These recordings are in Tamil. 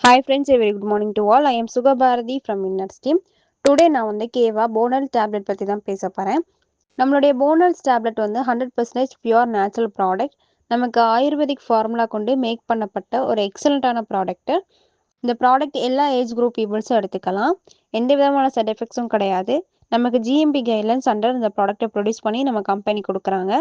Hi friends, a very good morning to all. I am Suga Bharati from Inners team. Today நான் வந்து கேவா போனல் டேப்லெட் பற்றி தான் பேச போகிறேன். நம்மளுடைய போனல்ஸ் டேப்லெட் வந்து 100% பியூர் நேச்சுரல் ப்ராடக்ட். நமக்கு ஆயுர்வேதிக் ஃபார்முலா கொண்டு மேக் பண்ணப்பட்ட ஒரு எக்ஸலண்ட்டான ப்ராடக்ட்டு. இந்த ப்ராடக்ட் எல்லா ஏஜ் குரூப் பீப்புள்ஸும் எடுத்துக்கலாம். எந்த விதமான சைட் எஃபெக்ட்ஸும் கிடையாது. நமக்கு ஜிஎம்பி கைட்லைன்ஸ் அண்டர் இந்த ப்ராடக்ட்டை ப்ரொடியூஸ் பண்ணி நம்ம கம்பெனி கொடுக்குறாங்க.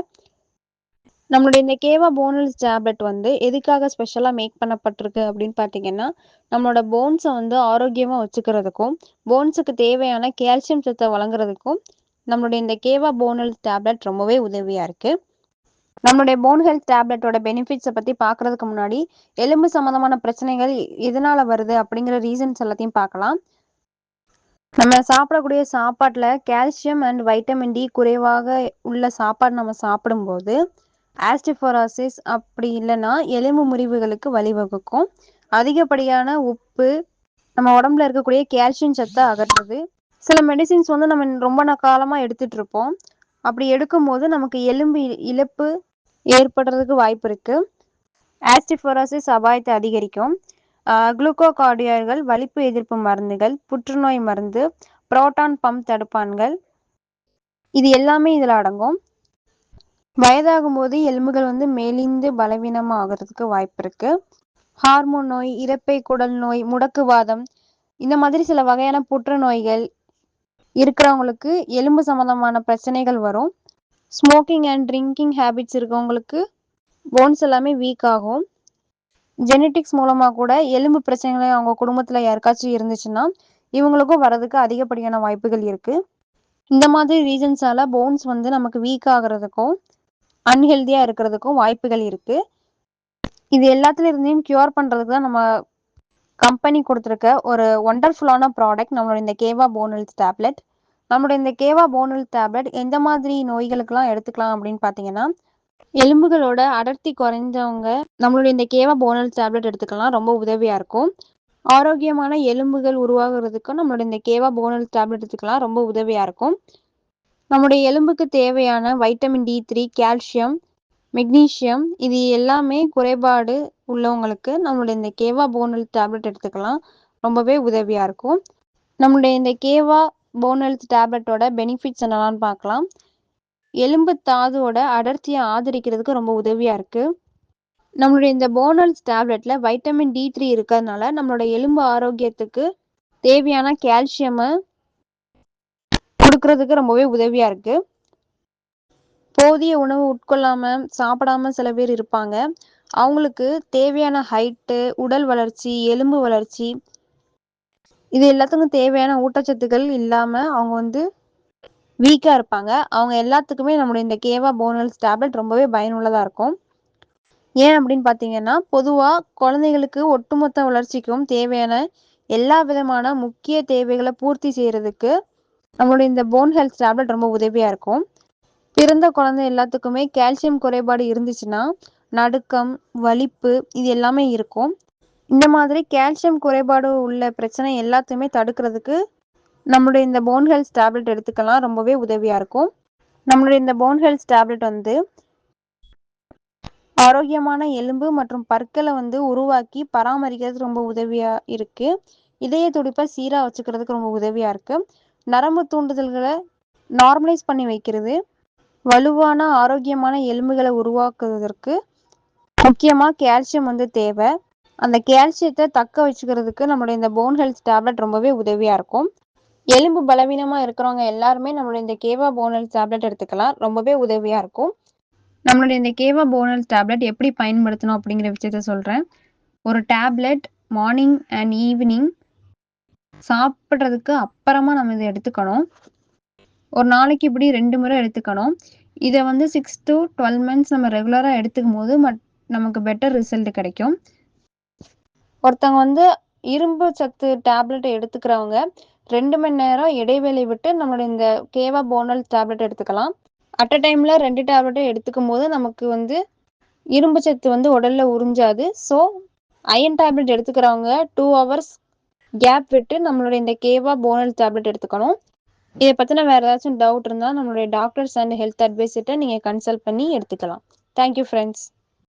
நம்மளுடைய இந்த கேவா போனல்ஸ் டேப்லெட் வந்து எதுக்காக ஸ்பெஷலாக மேக் பண்ணப்பட்டிருக்கு அப்படின்னு பார்த்தீங்கன்னா, நம்மளோட போன்ஸை வந்து ஆரோக்கியமாக வச்சுக்கிறதுக்கும், போன்ஸுக்கு தேவையான கால்சியம் சத்தை வழங்குறதுக்கும் நம்மளுடைய இந்த கேவா போனல்ஸ் டேப்லெட் ரொம்பவே உதவியாக இருக்குது. நம்மளுடைய போன் ஹெல்த் டேப்லெட்டோட பெனிஃபிட்ஸை பற்றி பார்க்குறதுக்கு முன்னாடி, எலும்பு சம்மந்தமான பிரச்சனைகள் எதனால் வருது அப்படிங்கிற ரீசன்ஸ் எல்லாத்தையும் பார்க்கலாம். நம்ம சாப்பிடக்கூடிய சாப்பாட்டில் கால்சியம் அண்ட் வைட்டமின் டி குறைவாக உள்ள சாப்பாடு நம்ம சாப்பிடும்போது ஆஸ்டிஃபோராசிஸ் அப்படி இல்லைன்னா எலும்பு முறிவுகளுக்கு வழிவகுக்கும். அதிகப்படியான உப்பு நம்ம உடம்புல இருக்கக்கூடிய கால்சியம் சத்தை அகற்றுது. சில மெடிசின்ஸ் வந்து நம்ம ரொம்ப காலமாக எடுத்துட்டு இருப்போம். அப்படி எடுக்கும்போது நமக்கு எலும்பு இழப்பு ஏற்படுறதுக்கு வாய்ப்பு இருக்கு. ஆஸ்டிஃபோராசிஸ் அபாயத்தை அதிகரிக்கும். குளுக்கோகார்டியாய்டுகள், வலிப்பு எதிர்ப்பு மருந்துகள், புற்றுநோய் மருந்து, புரோட்டான் பம்ப் தடுப்பான்கள், இது எல்லாமே இதில் அடங்கும். வயதாகும் போது எலும்புகள் வந்து மெலிந்து பலவீனமாக ஆகிறதுக்கு வாய்ப்பு இருக்கு. ஹார்மோன் நோய், இரைப்பை குடல் நோய், முடக்குவாதம், இந்த மாதிரி சில வகையான புற்றுநோய்கள் இருக்கிறவங்களுக்கு எலும்பு சம்பந்தமான பிரச்சனைகள் வரும். ஸ்மோக்கிங் அண்ட் ட்ரிங்கிங் ஹேபிட்ஸ் இருக்கவங்களுக்கு போன்ஸ் எல்லாமே வீக் ஆகும். ஜெனட்டிக்ஸ் மூலமாக கூட எலும்பு பிரச்சனைகள் அவங்க குடும்பத்தில் யாருக்காச்சும் இருந்துச்சுன்னா இவங்களுக்கும் வரதுக்கு அதிகப்படியான வாய்ப்புகள் இருக்குது. இந்த மாதிரி ரீசன்ஸால் போன்ஸ் வந்து நமக்கு வீக் ஆகிறதுக்கும் அன்ஹெல்தியாக இருக்கிறதுக்கும் வாய்ப்புகள் இருக்குது. இது எல்லாத்துல இருந்தையும் க்யூர் பண்ணுறதுக்கு தான் நம்ம கம்பெனி கொடுத்துருக்க ஒரு ஒண்டர்ஃபுல்லான ப்ராடக்ட் நம்மளோட இந்த கேவா போனல்ஸ் டேப்லெட். நம்மளோட இந்த கேவா போனல்ஸ் டேப்லெட் எந்த மாதிரி நோய்களுக்கெல்லாம் எடுத்துக்கலாம் அப்படின்னு பார்த்தீங்கன்னா, எலும்புகளோட அடர்த்தி குறைஞ்சவங்க நம்மளுடைய இந்த கேவா போனல்ஸ் டேப்லெட் எடுத்துக்கலாம், ரொம்ப உதவியாக இருக்கும். ஆரோக்கியமான எலும்புகள் உருவாகிறதுக்கும் நம்மளோட இந்த கேவா போனல்ஸ் டேப்லெட் எடுத்துக்கலாம், ரொம்ப உதவியாக இருக்கும். நம்முடைய எலும்புக்கு தேவையான வைட்டமின் D3, கால்சியம், மெக்னீஷியம், இது எல்லாமே குறைபாடு உள்ளவங்களுக்கு நம்மளுடைய இந்த கேவா போனல் டேப்லெட் எடுத்துக்கலாம், ரொம்பவே உதவியாக இருக்கும். நம்மளுடைய இந்த கேவா போனல்ஸ் டேப்லெட்டோட பெனிஃபிட்ஸ் என்னென்னு பார்க்கலாம். எலும்பு தாதுவோட அடர்த்தியை ஆதரிக்கிறதுக்கு ரொம்ப உதவியாக இருக்குது. நம்மளுடைய இந்த போனல்ஸ் டேப்லெட்டில் வைட்டமின் D3 இருக்கிறதுனால நம்மளோட எலும்பு ஆரோக்கியத்துக்கு தேவையான கால்சியமை கொடுக்கறதுக்கு ரொம்பவே உதவியாக இருக்குது. போதிய உணவு உட்கொள்ளாமல் சாப்பிடாம சில பேர் இருப்பாங்க. அவங்களுக்கு தேவையான ஹைட்டு, உடல் வளர்ச்சி, எலும்பு வளர்ச்சி, இது எல்லாத்துக்கும் தேவையான ஊட்டச்சத்துக்கள் இல்லாமல் அவங்க வந்து வீக்காக இருப்பாங்க. அவங்க எல்லாத்துக்குமே நம்மளுடைய இந்த கேவா போனல்ஸ் டேப்லெட் ரொம்பவே பயனுள்ளதாக இருக்கும். ஏன் அப்படின்னு பார்த்தீங்கன்னா, பொதுவாக குழந்தைகளுக்கு ஒட்டுமொத்த வளர்ச்சிக்கும் தேவையான எல்லா விதமான முக்கிய தேவைகளை பூர்த்தி செய்கிறதுக்கு நம்மளுடைய இந்த போன் ஹெல்த் டேப்லெட் ரொம்ப உதவியாக இருக்கும். பிறந்த குழந்தை எல்லாத்துக்குமே கால்சியம் குறைபாடு இருந்துச்சுன்னா நடுக்கம், வலிப்பு, இது எல்லாமே இருக்கும். இந்த மாதிரி கால்சியம் குறைபாடு உள்ள பிரச்சனை எல்லாத்தையுமே தடுக்கிறதுக்கு நம்மளுடைய இந்த போன் ஹெல்த் டேப்லெட் எடுத்துக்கலாம், ரொம்பவே உதவியாக இருக்கும். நம்மளுடைய இந்த போன் ஹெல்த் டேப்லெட் வந்து ஆரோக்கியமான எலும்பு மற்றும் பற்களை வந்து உருவாக்கி பராமரிக்கிறது ரொம்ப உதவியாக இருக்குது. இதய துடிப்பை சீராக வச்சுக்கிறதுக்கு ரொம்ப உதவியாக இருக்குது. நரம்பு தூண்டுதல்களை நார்மலைஸ் பண்ணி வைக்கிறது. வலுவான ஆரோக்கியமான எலும்புகளை உருவாக்குவதற்கு முக்கியமாக கால்சியம் வந்து தேவை. அந்த கால்சியத்தை தக்க வச்சுக்கிறதுக்கு நம்மளுடைய இந்த போன் ஹெல்த் டேப்லெட் ரொம்பவே உதவியாக இருக்கும். எலும்பு பலவீனமாக இருக்கிறவங்க எல்லாருமே நம்மளுடைய இந்த கேவா போன் ஹெல்த் டேப்லெட் எடுத்துக்கலாம், ரொம்பவே உதவியாக இருக்கும். நம்மளுடைய இந்த கேவா போனல்ஸ் டேப்லெட் எப்படி பயன்படுத்தணும் அப்படிங்கிற விஷயத்த சொல்கிறேன். ஒரு டேப்லெட் மார்னிங் அண்ட் ஈவினிங் சாப்பிட்றதுக்கு அப்புறமா நம்ம இதை எடுத்துக்கணும். ஒரு நாளைக்கு இப்படி 2 முறை எடுத்துக்கணும். இதை வந்து 6 to 12 months நம்ம ரெகுலராக எடுத்துக்கும் போது நமக்கு பெட்டர் ரிசல்ட் கிடைக்கும். ஒருத்தவங்க வந்து இரும்பு சத்து டேப்லெட் எடுத்துக்கிறவங்க 2 மணி நேரம் இடைவேளை விட்டு நம்மளுடைய இந்த கேவா போனல்ஸ் டேப்லெட் எடுத்துக்கலாம். அட் அ டைமில் 2 டேப்லெட்டும் எடுத்துக்கும் போது நமக்கு வந்து இரும்பு சத்து வந்து உடலில் உறிஞ்சாது. ஸோ அயன் டேப்லெட் எடுத்துக்கிறவங்க 2 hours கேப் விட்டு நம்மளுடைய இந்த கேவா போனல் டேப்லெட் எடுத்துக்கணும். இதை பற்றின வேறு ஏதாச்சும் டவுட் இருந்தால் நம்மளுடைய டாக்டர்ஸ் அண்ட் ஹெல்த் அட்வைஸர்கிட்ட நீங்கள் கன்சல்ட் பண்ணி எடுத்துக்கலாம். Thank you friends.